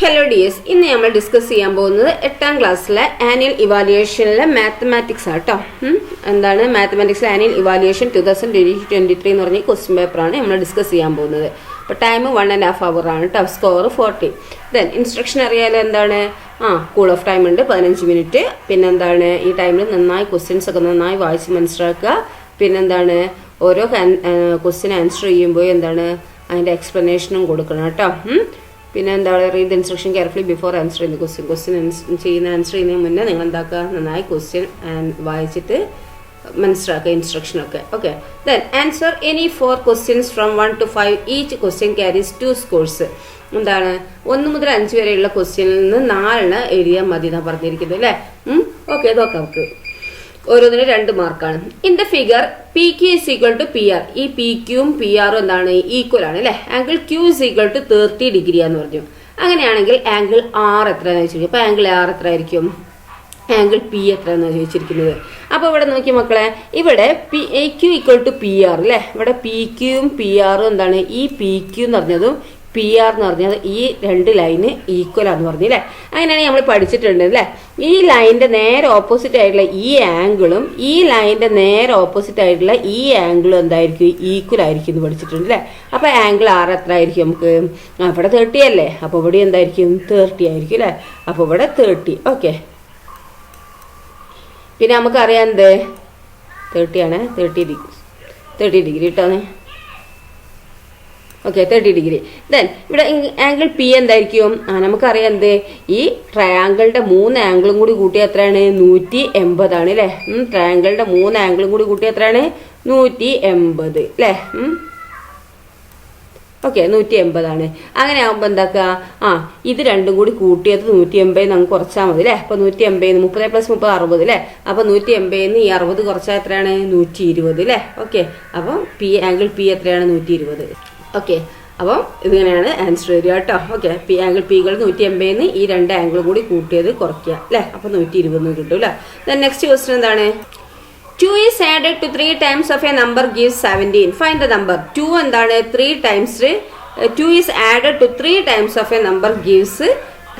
Hello dears, ഇന്ന് നമ്മൾ discuss ചെയ്യാൻ പോകുന്നത് 8ാം ക്ലാസ്സിലെ ആനുവൽ ഇവാലുവേഷനിലെ മാത്തമാറ്റിക്സ് ആട്ടോ. എന്താണ് മാത്തമാറ്റിക്സിലെ ആനുവൽ ഇവാലുവേഷൻ 2023 എന്ന് പറഞ്ഞ ക്വസ്റ്റ്യൻ പേപ്പറാണ് നമ്മൾ ഡിസ്കസ് ചെയ്യാൻ പോകുന്നത്. അപ്പോൾ ടൈം 1.5 hour ആണ് കേട്ടോ. സ്കോർ 40. ദെൻ ഇൻസ്ട്രക്ഷൻ അറിയാലോ എന്താണ്, കൂൾ ഓഫ് ടൈം ഉണ്ട് 15 മിനിറ്റ്. പിന്നെന്താണ്, ഈ ടൈമിൽ നന്നായി ക്വസ്റ്റ്യൻസ് ഒക്കെ നന്നായി വായിച്ച് മനസ്സിലാക്കുക. പിന്നെന്താണ്, ഓരോ ക്വസ്റ്റ്യൻ ആൻസർ ചെയ്യുമ്പോൾ എന്താണ് അതിൻ്റെ എക്സ്പ്ലനേഷനും കൊടുക്കണം കേട്ടോ. പിന്നെ എന്താ പറയുക, read the instruction carefully before answer ചെയ്യുന്ന ക്വസ്റ്റ്യൻ ചെയ്യുന്ന ആൻസർ ചെയ്യുന്നതിന് മുന്നേ നിങ്ങൾ എന്താക്കുക, നന്നായി ക്വസ്റ്റ്യൻ വായിച്ചിട്ട് മനസ്സിലാക്കുക ഇൻസ്ട്രക്ഷനൊക്കെ. Okay, then answer any 4 questions from 1 to 5. Each question carries 2 scores. എന്താണ്, 1 മുതൽ 5 വരെയുള്ള ക്വസ്റ്റ്യനിൽ നിന്ന് 4 എഴുതിയാൽ മതി എന്നാണ് പറഞ്ഞിരിക്കുന്നത് അല്ലേ. ഓക്കെ, ഇതൊക്കെ നമുക്ക് ഓരോന്നിന് 2 മാർക്കാണ്. In the figure P Q is equal to P R. ഈ പി ക്യൂവും പി ആറും എന്താണ്, ഈക്വൽ ആണ് അല്ലെ. Angle Q is equal to 30 degree എന്ന് പറഞ്ഞു. അങ്ങനെയാണെങ്കിൽ ആംഗിൾ ആർ എത്രയാണെന്ന് ചോദിച്ചിരിക്കും. അപ്പൊ ആംഗിൾ ആർ എത്ര ആയിരിക്കും, ആംഗിൾ പി എത്രയാണെന്ന് ചോദിച്ചിരിക്കുന്നത്. അപ്പൊ ഇവിടെ നോക്കി മക്കളെ, ഇവിടെ P Q equal to P R അല്ലെ. ഇവിടെ പി ക്യൂവും പി ആറും എന്താണ്, ഈ പി ക്യൂ എന്ന് പറഞ്ഞതും പി ആർ എന്ന് പറഞ്ഞത് ഈ 2 ലൈന് ഈക്വൽ ആണെന്ന് പറഞ്ഞു അല്ലേ. അങ്ങനെയാണെങ്കിൽ നമ്മൾ പഠിച്ചിട്ടുണ്ട് അല്ലേ. ഈ ലൈനിന്റെ നേരെ ഓപ്പോസിറ്റ് ആയിട്ടുള്ള ഈ ആംഗിളും ഈ ലൈനിന്റെ നേരെ ഓപ്പോസിറ്റ് ആയിട്ടുള്ള ഈ ആംഗിളും എന്തായിരിക്കും, ഈക്വൽ ആയിരിക്കും എന്ന് പഠിച്ചിട്ടുണ്ട് അല്ലേ. അപ്പൊ ആംഗിൾ ആർ എത്ര ആയിരിക്കും നമുക്ക്, ഇവിടെ 30 അല്ലേ. അപ്പൊ ഇവിടെ എന്തായിരിക്കും 30 ആയിരിക്കും അല്ലേ. അപ്പൊ ഇവിടെ 30. ഓക്കെ, പിന്നെ നമുക്കറിയാം എന്ത് 30 ആണ്, 30 ഡിഗ്രി ഇട്ടാണ്. Okay, 30 degree. ദെൻ ഇവിടെ ആംഗിൾ പി എന്തായിരിക്കും, നമുക്കറിയാം എന്ത്, ഈ ട്രയാങ്കിളുടെ 3 ആംഗിളും കൂടി കൂട്ടിയാൽ എത്രയാണ്, 180 ആണ് അല്ലേ. ട്രയാങ്കിളുടെ 3 ആംഗിളും കൂടി കൂട്ടിയാൽ എത്രയാണ്, 180 അല്ലേ. ഓക്കെ, 180 ആണ്. അങ്ങനെ ആകുമ്പോൾ എന്താക്കുക, ഇത് രണ്ടും കൂടി കൂട്ടിയത് 180 നമുക്ക് കുറച്ചാൽ മതി അല്ലേ. അപ്പൊ 180 30 + 30 60 അല്ലേ. അപ്പൊ 180 ഈ 60 കുറച്ചാൽ എത്രയാണ്, 120 അല്ലേ. ഓക്കെ, അപ്പം ആംഗിൾ പി എത്രയാണ്, 120. ഓക്കെ, അപ്പം ഇതിങ്ങനെയാണ് ആൻസർ വരിക കേട്ടോ. ഓക്കെ, ആംഗിൾ പികൾ 180 ഈ 2 ആംഗിൾ കൂടി കൂട്ടിയത് കുറയ്ക്കുക അല്ലേ. അപ്പൊ 120 കിട്ടും അല്ലേ. ദെൻ നെക്സ്റ്റ് ക്വസ്റ്റ്യൻ എന്താണ്, 2 is added to 3 times of a number gives 17. Find the number. 2 എന്താണ്, 3 times 2 is added to 3 times of a number gives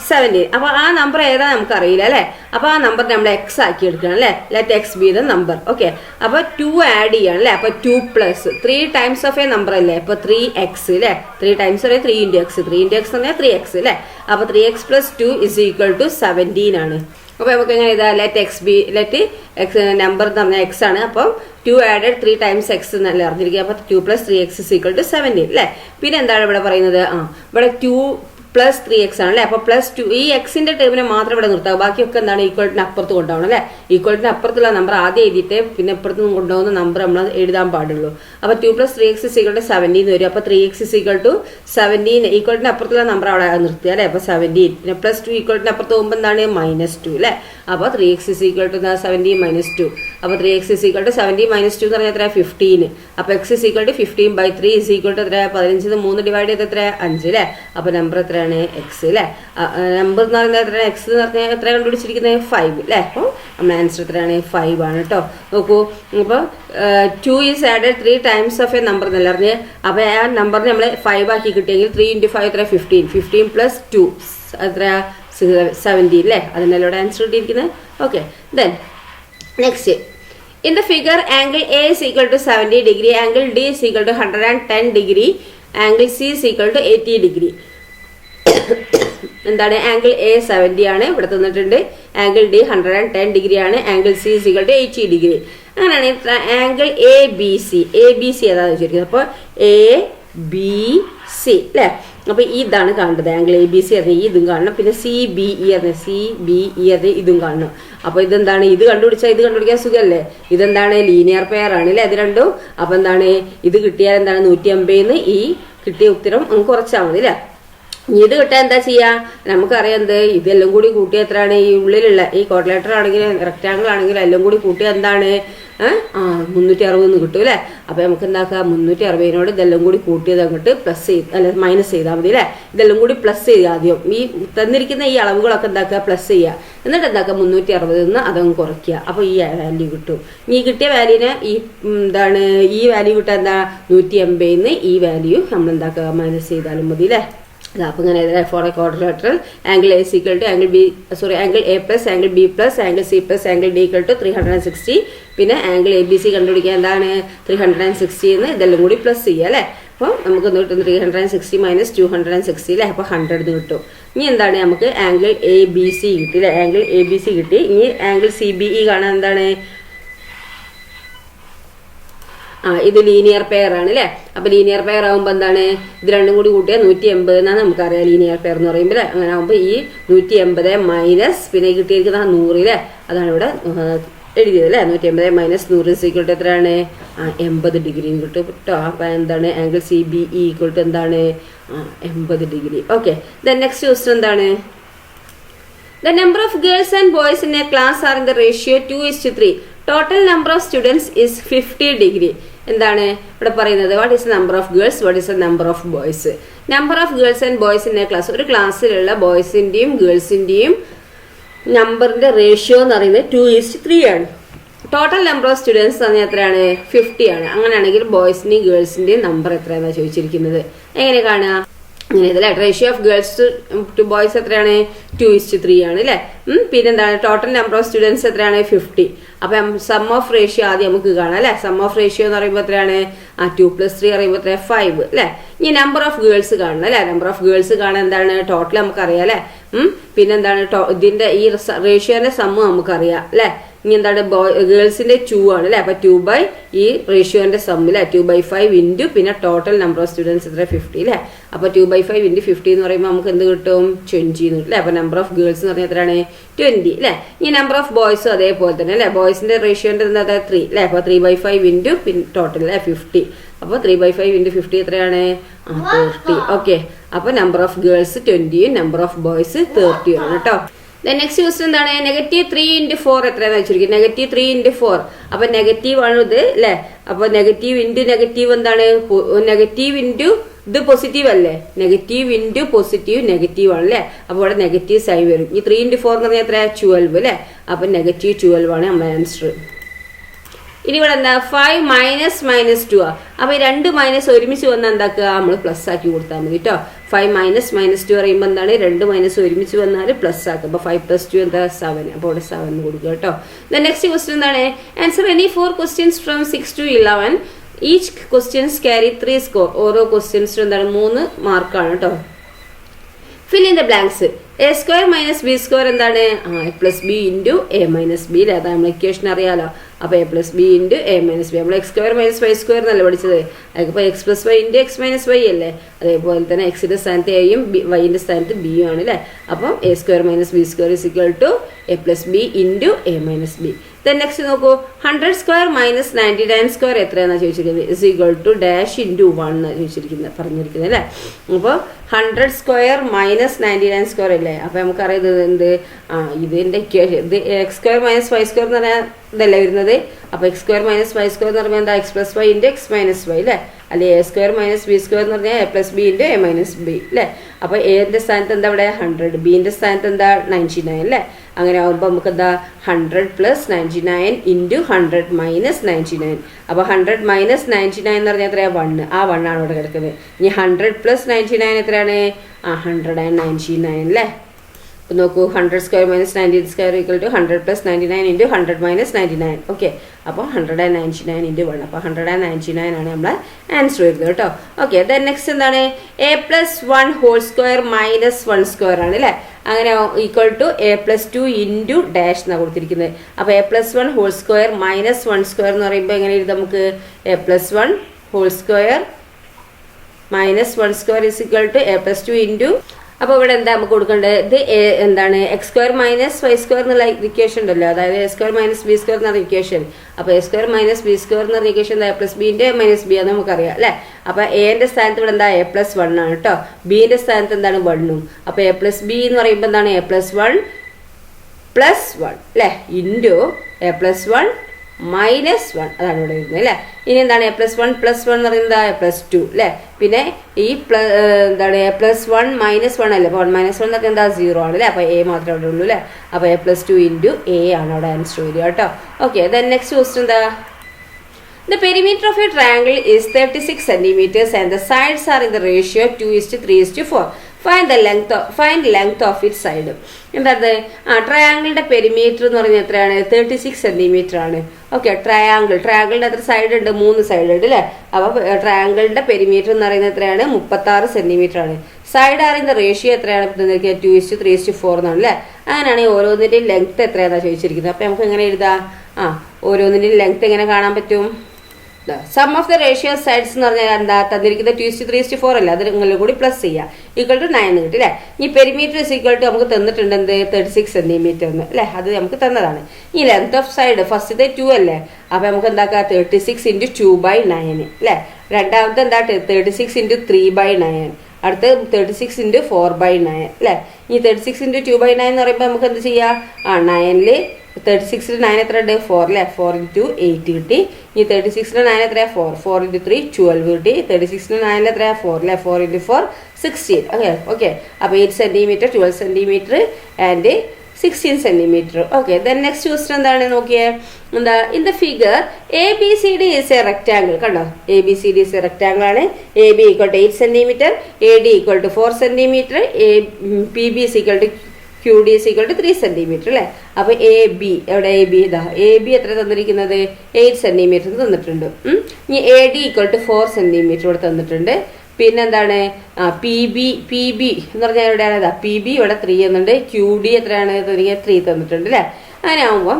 17. അപ്പൊ ആ നമ്പർ ഏതാ നമുക്ക് അറിയില്ല അല്ലെ. അപ്പൊ ആ നമ്പർ നമ്മൾ എക്സ് ആക്കി എടുക്കണം അല്ലെ. Let X B the number. Okay, അപ്പൊ 2 ആഡ് ചെയ്യണം അല്ലെ. അപ്പൊ 2 + 3 times ഓഫ് എ നമ്പർ അല്ലേ. അപ്പൊ 3x അല്ലെ. 3 times 3 × x. 3 × x പറഞ്ഞാൽ 3x അല്ലെ. അപ്പൊ 3x + 2 = 17 ആണ്. അപ്പൊ നമുക്ക് എങ്ങനെ ഇതാ, ലെറ്റ് എക്സ് നമ്പർ എന്ന് പറഞ്ഞാൽ എക്സ് ആണ്. അപ്പം 2 ആഡഡ് 3 times x എന്നല്ല അറിഞ്ഞിരിക്കുക. അപ്പൊ 2 + 3x = 17 അല്ലെ. പിന്നെ എന്താണ് ഇവിടെ പറയുന്നത്, ഇവിടെ 2 + 3x ആണ് അല്ലെ. അപ്പൊ +2 ഈ എക്സിന്റെ ടേമിനെ മാത്രം ഇവിടെ നിർത്താം. ബാക്കിയൊക്കെ എന്താണ്, ഈക്വലിറ്റിന് അപ്പുറത്ത് കൊണ്ടുപോകണം അല്ലെ. ഈക്വലിറ്റിന് അപ്പുറത്തുള്ള നമ്പർ ആദ്യം എഴുതിയിട്ട് പിന്നെ അപ്പുറത്ത് കൊണ്ടുപോകുന്ന നമ്പർ നമ്മൾ എഴുതാൻ പാടുള്ളൂ. അപ്പൊ 2 + 3x = 17 വരും. അപ്പൊ 3x = 17. ഈക്വലിറ്റിന് അപ്പുറത്തുള്ള നമ്പർ അവിടെ നിർത്തുക അല്ലെ. അപ്പൊ 17. പിന്നെ +2 ഈക്വലിറ്റിന് അപ്പുറത്ത് പോകുമ്പോൾ എന്താണ്, -2 അല്ലെ. അപ്പൊ 3x = 17 - 2. അപ്പൊ 3x = 17 - 2 എന്ന് പറഞ്ഞാൽ എത്ര, 15. അപ്പൊ x = 15/3 എത്ര, 15 3 ഡിവൈഡ് ചെയ്ത് എത്ര, 5 അല്ലെ. അപ്പൊ നമ്പർ എത്ര, എക്സ് അല്ലെ. നമ്പർ എന്ന് പറയുന്നത് എത്ര, എക്സ് എന്ന് പറഞ്ഞാൽ എത്ര കണ്ടുപിടിച്ചിരിക്കുന്നത്, 5 അല്ലെ. അപ്പോൾ നമ്മുടെ ആൻസർ എത്രയാണ്, 5 ആണ് കേട്ടോ. നോക്കൂ, അപ്പോൾ 2 is added 3 times of a number എന്നല്ല അറിഞ്ഞ്. അപ്പൊ ആ നമ്പറിന് നമ്മൾ 5 ആക്കി കിട്ടിയെങ്കിൽ 3 × 5 എത്ര, 15. 15 + 2 എത്ര, 17 അല്ലേ. അതിനല്ലേ ഇവിടെ ആൻസർ കിട്ടിയിരിക്കുന്നത്. Okay, then next, in the figure angle A is equal to 70 degree, angle D is equal to 110 degree, angle C is equal to 80 degree. എന്താണ്, ആംഗിൾ എ 70 ആണ് ഇവിടെ തന്നിട്ടുണ്ട്, ആംഗിൾ ഡി 110 ഡിഗ്രി ആണ്, angle C is equal to 80 degree. അങ്ങനെയാണെങ്കിൽ angle A B C ഏതാന്ന് വെച്ചിരിക്കുന്നത്. അപ്പോൾ ABC അല്ലെ. അപ്പൊ ഇതാണ് കാണേണ്ടത്, ആംഗിൾ ABC അറിഞ്ഞ ഇതും കാണണം. പിന്നെ CBE അറിഞ്ഞ ഇതും കാണണം. അപ്പൊ ഇതെന്താണ്, ഇത് കണ്ടുപിടിക്കാൻ സുഖമല്ലേ. ഇതെന്താണ്, ലീനിയർ പെയർ ആണ് അല്ലെ ഇത് രണ്ടും. അപ്പൊ എന്താണ്, ഇത് കിട്ടിയാൽ എന്താണ്, 150 ഈ കിട്ടിയ ഉത്തരം നമുക്ക് കുറച്ചാൽ മതി അല്ലെ. ഇത് കിട്ടാൻ എന്താ ചെയ്യാ, നമുക്കറിയാം എന്ത്, ഇതെല്ലാം കൂടി കൂട്ടിയ എത്രയാണ്, ഈ ഉള്ളിലുള്ള ഈ ക്വാഡ്രിലേറ്റർ ആണെങ്കിലും റെക്ടാങ്കിൾ ആണെങ്കിലും എല്ലാം കൂടി കൂട്ടിയ എന്താണ്, 360 കിട്ടും അല്ലെ. അപ്പൊ നമുക്ക് എന്താക്കാം, 360 ഇതെല്ലാം കൂടി കൂട്ടിയത് അങ്ങോട്ട് മൈനസ് ചെയ്താൽ മതി അല്ലെ. ഇതെല്ലാം കൂടി പ്ലസ് ചെയ്യുക. ആദ്യം ഈ തന്നിരിക്കുന്ന ഈ അളവുകളൊക്കെ എന്താക്കുക, പ്ലസ് ചെയ്യുക. എന്നിട്ട് എന്താക്കുക, 360 അതങ്ങ് കുറയ്ക്കുക. അപ്പൊ ഈ വാല്യൂ കിട്ടും. ഈ കിട്ടിയ വാല്യൂനെ ഈ വാല്യൂ കിട്ടാൻ എന്താ, 180 ഈ വാല്യൂ നമ്മൾ എന്താക്കുക, മൈനസ് ചെയ്താലും മതി അല്ലെ. അപ്പോൾ ഇങ്ങനെ for a quadrilateral angle A equal to angle A plus angle B plus angle C plus angle D equal to 360. പിന്നെ ആംഗിൾ എ ബി സി കണ്ടുപിടിക്കാൻ എന്താണ് 360 എന്ന് ഇതെല്ലാം കൂടി പ്ലസ് ചെയ്യുക അല്ലേ. അപ്പോൾ നമുക്ക് കിട്ടും 360 മൈനസ് 260 അല്ലേ. അപ്പോൾ 100 കിട്ടും. ഇനി എന്താണ് നമുക്ക് ആംഗിൾ എ ബി സി കിട്ടി അല്ലേ. ആംഗിൾ എ ബി സി കിട്ടി. ഇനി ആംഗിൾ സി ബി ഇ കാണാൻ എന്താണ് ഇത് ലീനിയർ പെയർ ആണ് അല്ലേ. അപ്പൊ ലീനിയർ പെയർ ആകുമ്പോൾ എന്താണ് ഇത് രണ്ടും കൂടി കൂട്ടിയാൽ 180 എന്നാണ് നമുക്കറിയാം ലീനിയർ പെയർ എന്ന് പറയുമ്പോൾ അല്ലേ. അങ്ങനെ ആകുമ്പോൾ ഈ 180 മൈനസ് പിന്നെ കിട്ടിയിരിക്കുന്ന 100 അല്ലേ. അതാണ് ഇവിടെ എഴുതിയത് അല്ലേ. 180 മൈനസ് 100 ഈക്വൽ ടു എത്രയാണ് 80 ഡിഗ്രിയും കിട്ടും കേട്ടോ. അപ്പം എന്താണ് angle C B E equal to എന്താണ് 80 degree. Okay. Then next question എന്താണ് The number of girls and boys in a class are in the ratio 2:3. Total number of students is 50 degree. എന്താണ് ഇവിടെ പറയുന്നത് what is number of girls what is the number of boys. Number of girls and boys in A class ഒരു ക്ലാസ്സിലുള്ള ബോയ്സിൻ്റെയും ഗേൾസിൻ്റെയും നമ്പറിൻ്റെ ratio എന്ന് പറയുന്നത് 2:3 ആണ്. Total number of students പറഞ്ഞാൽ എത്രയാണ് 50 ആണ്. അങ്ങനെയാണെങ്കിൽ ബോയ്സിൻ്റെയും ഗേൾസിൻ്റെയും നമ്പർ എത്രയാണെന്നാണ് ചോദിച്ചിരിക്കുന്നത്. എങ്ങനെ കാണുക അങ്ങനെ അല്ലേ. Ratio of girls to boys എത്രയാണ് 2:3 ആണ് അല്ലേ. പിന്നെന്താണ് ടോട്ടൽ നമ്പർ ഓഫ് സ്റ്റുഡൻസ് എത്രയാണ് 50. അപ്പം സം ഓഫ് റേഷ്യോ ആദ്യം നമുക്ക് കാണാം അല്ലേ. സം ഓഫ് റേഷ്യോ എന്ന് പറയുമ്പോൾ എത്രയാണ് 2 + 3 പറയുമ്പോൾ എത്രയാണ് 5 അല്ലേ. ഇനി നമ്പർ ഓഫ് ഗേൾസ് കാണണം അല്ലേ. നമ്പർ ഓഫ് ഗേൾസ് കാണാൻ എന്താണ് ടോട്ടൽ നമുക്കറിയാം അല്ലേ. പിന്നെന്താണ് ഇതിന്റെ ഈ റേഷ്യോന്റെ സമ്മ് നമുക്കറിയാം അല്ലേ. ഇനി എന്താണ് ഗേൾസിന്റെ 2 ആണ് അല്ലേ. അപ്പൊ 2 ഈ റേഷ്യോന്റെ സമ്മില്ലേ 2/5 ഇൻറ്റു പിന്നെ ടോട്ടൽ നമ്പർ ഓഫ് സ്റ്റുഡൻസ് എത്ര 50 അല്ലേ. അപ്പൊ 2/5 ഇൻറ്റു 50 എന്ന് പറയുമ്പോൾ നമുക്ക് എന്ത് കിട്ടും 20 എന്ന് അല്ലേ. അപ്പൊ നമ്പർ ഓഫ് ഗേൾസ് എന്ന് പറഞ്ഞാൽ എത്രയാണ് 20 അല്ലേ. ഈ നമ്പർ ഓഫ് ബോയ്സും അതേപോലെ തന്നെ അല്ലേ. ബോയ്സിന്റെ റേഷ്യോന്റെ എന്താ 3 അല്ലേ. അപ്പൊ 3/5 ഇൻറ്റു ടോട്ടൽ അല്ലേ 50. അപ്പോൾ 3/5 ഇൻറ്റു 50 എത്രയാണ് 30. ഓക്കെ. അപ്പൊ നമ്പർ ഓഫ് ഗേൾസ് 20യും നമ്പർ ഓഫ് ബോയ്സ് 30 ആണ് കേട്ടോ. നെക്സ്റ്റ് ക്വസ്റ്റ്യൻ എന്താണ് -3 × 4 എത്രയാണെന്ന് വെച്ചിരിക്കുന്നത്. -3 × 4 അപ്പൊ നെഗറ്റീവ് ആണ് ഇത് അല്ലേ. അപ്പൊ നെഗറ്റീവ് ഇൻറ്റു നെഗറ്റീവ് എന്താണ് നെഗറ്റീവ് ഇൻറ്റു ഇത് പോസിറ്റീവ് അല്ലേ. നെഗറ്റീവ് ഇൻറ്റു പോസിറ്റീവ് നെഗറ്റീവ് ആണ് അല്ലേ. അപ്പോൾ ഇവിടെ നെഗറ്റീവ് സൈഡ് വരും. ഈ 3 × 4 എന്ന് പറഞ്ഞാൽ എത്ര 12 അല്ലേ. അപ്പൊ -12 ആണ് നമ്മുടെ ആൻസർ. ഇനി ഇവിടെ എന്താ 5 - -2 അപ്പൊ ഈ 2 മൈനസ് ഒരുമിച്ച് വന്നാൽ എന്താക്കുക നമ്മൾ പ്ലസ് ആക്കി കൊടുത്താൽ മതി കേട്ടോ. 5 - -2 പറയുമ്പോൾ എന്താണ് 2 മൈനസ് ഒരുമിച്ച് വന്നാൽ പ്ലസ് ആക്കുക. അപ്പൊ 5 + 2 എന്താ 7. അപ്പോൾ ഇവിടെ 7 കൊടുക്കുക കേട്ടോ. നെക്സ്റ്റ് ക്വസ്റ്റ്യൻ എന്താണ് answer any 4 questions from 6 to 11. Each questions carry 3 score. ഓരോ ക്വസ്റ്റ്യൻസിനും എന്താണ് 3 മാർക്കാണ് കേട്ടോ. Fill in the blanks. a² - b² എന്താണ് a+b × a-b അല്ലേ. അതാ നമ്മൾ ഇക്വേഷൻ അറിയാലോ. അപ്പൊ a+b × a-b നമ്മൾ x² - y² എന്നല്ലേ പഠിച്ചത്. അതിപ്പോ x + y × x - y അല്ലേ. അതേപോലെ തന്നെ എക്സിന്റെ സ്ഥാനത്ത് എയും വൈന്റെ സ്ഥാനത്ത് ബിയും ആണ് അല്ലേ. അപ്പം a² - b² a+b × a-b. Next നോക്കൂ 100² - 99² എത്രയാണെന്നാണ് ചോദിച്ചിരിക്കുന്നത്. = ഡാഷ് × 1 ചോദിച്ചിരിക്കുന്നത് പറഞ്ഞിരിക്കുന്നത് അല്ലേ. അപ്പോൾ 100² - 99² അല്ലേ. അപ്പൊ നമുക്കറിയാം എന്ത് ഇതിന്റെ ഇക്വേഷൻ ഇത് x² - y² എന്ന് പറഞ്ഞാൽ ഇതല്ലേ വരുന്നത്. അപ്പൊ x² - y² എന്ന് പറയുമ്പോൾ എന്താ x + y × x - y അല്ലേ. അല്ലെ a² - b² എന്ന് പറഞ്ഞാൽ a+b × a-b അല്ലേ. അപ്പൊ എന്റെ സ്ഥാനത്ത് എന്താ ഇവിടെ 100 ബിന്റെ സ്ഥാനത്ത് എന്താ 99 അല്ലേ. അങ്ങനെ ആകുമ്പോൾ നമുക്ക് എന്താ 100 + 99 × 100 - 99. അപ്പൊ 100 - 99 എന്ന് പറഞ്ഞാൽ എത്രയാ 1. ആ 1 ആണ് ഇവിടെ കിടക്കുന്നത്. ഇനി 100 + 99 എത്രയാണ് 199 അല്ലേ. അപ്പൊ നോക്കൂ 100² - 99² = 100 + 99 × 100 - 99. ഓക്കെ. അപ്പോൾ 199 × 1 അപ്പോൾ 199 ആണ് നമ്മളെ ആൻസർ വരുന്നത് കേട്ടോ. ഓക്കെ. നെക്സ്റ്റ് എന്താണ് a+1² - 1² ആണ് അല്ലേ. അങ്ങനെ = a+2 × ഡാഷ് എന്നാണ് കൊടുത്തിരിക്കുന്നത്. അപ്പൊ a+1² - 1² എന്ന് പറയുമ്പോൾ എങ്ങനെ എഴുതാം നമുക്ക് a+1² - 1² = a+2 അപ്പോൾ ഇവിടെ എന്താ നമുക്ക് കൊടുക്കേണ്ടത് ഇത് എന്താണ് x² - y² എന്നുള്ള ഇക്വേഷൻ ഉണ്ടല്ലോ. അതായത് a² - b² എന്നുള്ള ഇക്വേഷൻ. അപ്പൊ a² - b² എന്ന ഇക്വേഷൻ a+b × a-b ആണ് നമുക്കറിയാം അല്ലെ. അപ്പൊ എന്റെ സ്ഥാനത്ത് ഇവിടെ എന്താ a+1 ആണ് കേട്ടോ. ബിന്റെ സ്ഥാനത്ത് എന്താണ് 1ഉം. അപ്പൊ a+b എന്ന് പറയുമ്പോൾ എന്താണ് a+1 + 1 അല്ലെ ഇൻറ്റു a+1 - 1 അതാണ് ഇവിടെ വരുന്നത് അല്ലേ. ഇനി എന്താണ് a+1 + 1 എന്ന് പറയുന്നത് a+2 അല്ലേ. പിന്നെ ഈ എന്താണ് a+1 - 1 അല്ലേ. അപ്പോൾ 1 - 1 എന്ന് പറഞ്ഞാൽ എന്താ 0 ആണ് അല്ലേ. അപ്പോൾ a മാത്രമേ അവിടെ ഉള്ളൂ അല്ലേ. അപ്പോൾ a+2 × a ആണ് അവിടെ ആൻസർ വരിക കേട്ടോ. ഓക്കെ. നെക്സ്റ്റ് ക്വസ്റ്റ്യൻ എന്താ The perimeter of a triangle is 36 centimeters and the sides are in the ratio 2:3:4. Find length of it side. എന്താത്? ട്രയാങ്കിളിന്റെ പെരിമീറ്റർ എന്ന് പറഞ്ഞാൽ എത്രയാണ്? 36 സെന്റിമീറ്റർ ആണ്. ഓക്കെ, ട്രയാങ്കിളിന്റെ എത്ര സൈഡ് ഉണ്ട്? 3 സൈഡ് ഉണ്ട് അല്ലേ? അപ്പൊ ട്രയാങ്കിളിന്റെ പെരിമീറ്റർ എന്ന് പറയുന്നത് എത്രയാണ്? 36 സെന്റിമീറ്റർ ആണ്. സൈഡ് ആറിന്റെ റേഷ്യോ എത്രയാണ്? 2:3:4 എന്നാണ് അല്ലേ? അങ്ങനെയാണെങ്കിൽ ഓരോന്നിന്റെയും ലെങ്ത് എത്രയാണെന്നാണ് ചോദിച്ചിരിക്കുന്നത്. അപ്പൊ നമുക്ക് എങ്ങനെ എഴുതാം? ഓരോന്നിന്റെയും ലെങ്ത് എങ്ങനെ കാണാൻ പറ്റും? Sum of the ratio sides എന്ന് പറഞ്ഞാൽ എന്താ? തന്നിരിക്കുന്ന 2:3:4 അല്ലേ? അത് നിങ്ങളും കൂടി പ്ലസ് ചെയ്യാം. ഈക്വൽ ടു 9 കിട്ടി അല്ലേ? ഈ പെരിമീറ്റർ ഇസ് ഈക്വൽ ടു നമുക്ക് തന്നിട്ടുണ്ട് എന്ത്? 36 സെന്റിമീറ്റർ എന്ന് അല്ലേ? അത് നമുക്ക് തന്നതാണ്. ഈ ലെങ്ത് ഓഫ് സൈഡ് ഫസ്റ്റത്തെ 2 അല്ലേ? അപ്പൊ നമുക്ക് എന്താക്കാം? 36 × 2/9 അല്ലേ? രണ്ടാമത്തെ എന്താ? 36 × 3/9. അടുത്ത് 36 × 4/9 അല്ലേ? ഈ 36 × 2/9 എന്ന് പറയുമ്പോൾ നമുക്ക് എന്ത് ചെയ്യാം? 9 36 9 എത്ര ഉണ്ട്? 4 അല്ലേ? 4 × 8 കിട്ടി. ഈ 36 9 എത്രയാ? 4 4 × 3 12 കിട്ടി. 36 9 എത്രയാ? 4 അല്ലേ? 4 × 4 16. ഓക്കെ. അപ്പോൾ 8 centimetre, 12 centimetre and 16 centimetre. Okay, then next question എന്താണ് നോക്കിയേ? എന്താ? In the figure ABCD is A rectangle. കണ്ടോ? ABCD ഈസ് എ റെക്ടാങ്കിൾ ആണ്. AB = 8 centimetre, AD = 4 centimetre, PB = QD = 3 centimetre അല്ലേ? അപ്പൊ AB എവിടെ? AB ഇതാ. AB എത്ര തന്നിരിക്കുന്നത്? 8 സെന്റിമീറ്റർ തന്നിട്ടുണ്ട്. ഇനി AD = 4 സെന്റിമീറ്റർ ഇവിടെ തന്നിട്ടുണ്ട്. പിന്നെന്താണ്? PB എന്ന് പറഞ്ഞാൽ എവിടെയാണ്? ഇതാ PB ഇവിടെ 3 എന്നുണ്ട്. QD എത്രയാണ്? 3 തന്നിട്ടുണ്ട് അല്ലേ? അങ്ങനെ ആകുമ്പോൾ